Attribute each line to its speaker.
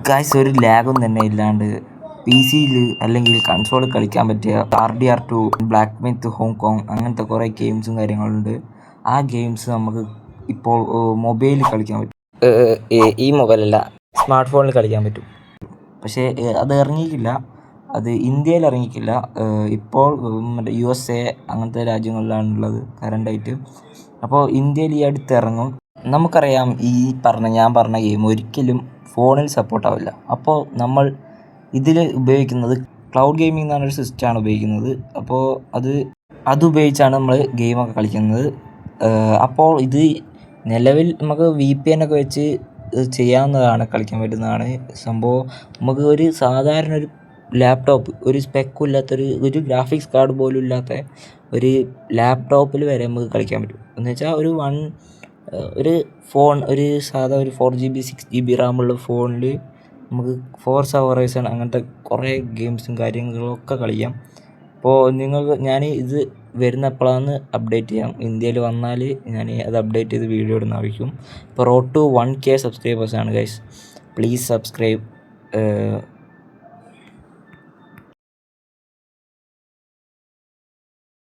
Speaker 1: Guys ഒരു ലാഗും തന്നെ ഇല്ലാണ്ട് പി സിയിൽ അല്ലെങ്കിൽ കൺസോളിൽ കളിക്കാൻ പറ്റിയ RDR2, ബ്ലാക്ക് മിത്ത്, ഹോങ്കോങ് അങ്ങനത്തെ കുറേ ഗെയിംസും കാര്യങ്ങളുണ്ട്. ആ ഗെയിംസ് നമുക്ക് ഇപ്പോൾ മൊബൈലിൽ കളിക്കാൻ പറ്റും. ഈ മൊബൈലല്ല, സ്മാർട്ട് ഫോണിൽ കളിക്കാൻ പറ്റും. പക്ഷേ അത് ഇറങ്ങിയിട്ടില്ല, അത് ഇന്ത്യയിൽ ഇറങ്ങിയിട്ടില്ല. ഇപ്പോൾ മറ്റേ USA അങ്ങനത്തെ രാജ്യങ്ങളിലാണുള്ളത് കറണ്ടായിട്ട്. അപ്പോൾ ഇന്ത്യയിൽ ഈ അടുത്ത് ഇറങ്ങും. നമുക്കറിയാം ഞാൻ പറഞ്ഞ ഗെയിം ഒരിക്കലും ഫോണിൽ സപ്പോർട്ടാവില്ല. അപ്പോൾ നമ്മൾ ഇതിൽ ഉപയോഗിക്കുന്നത് ക്ലൗഡ് ഗെയിമിംഗ് എന്ന് പറഞ്ഞൊരു സിസ്റ്റമാണ് ഉപയോഗിക്കുന്നത്. അപ്പോൾ അത് ഉപയോഗിച്ചാണ് നമ്മൾ ഗെയിമൊക്കെ കളിക്കുന്നത്. അപ്പോൾ ഇത് നിലവിൽ നമുക്ക് VPN ഒക്കെ വെച്ച് ചെയ്യാവുന്നതാണ്, കളിക്കാൻ പറ്റുന്നതാണ് സംഭവം. നമുക്ക് ഒരു സാധാരണ ഒരു ലാപ്ടോപ്പ്, ഒരു സ്പെക്കും ഒരു ഗ്രാഫിക്സ് കാർഡ് പോലും ഇല്ലാത്ത ഒരു ലാപ്ടോപ്പിൽ വരെ നമുക്ക് കളിക്കാൻ പറ്റും. എന്ന് വെച്ചാൽ ഒരു ഫോൺ, ഒരു സാധാ ഒരു 4GB 6GB റാമുള്ള ഫോണിൽ നമുക്ക് ഫോർസ ഹൊറൈസൺ അങ്ങനത്തെ കുറേ ഗെയിംസും കാര്യങ്ങളൊക്കെ കളിക്കാം. അപ്പോൾ ഞാൻ ഇത് വരുന്ന എപ്പോഴാണെന്ന് അപ്ഡേറ്റ് ചെയ്യാം. ഇന്ത്യയിൽ വന്നാൽ ഞാൻ അത് അപ്ഡേറ്റ് ചെയ്ത് വീഡിയോ ഇടുന്നതായിരിക്കും. ഇപ്പോൾ റോഡ് ടു 1K സബ്സ്ക്രൈബേഴ്സാണ് ഗൈസ്. Please subscribe.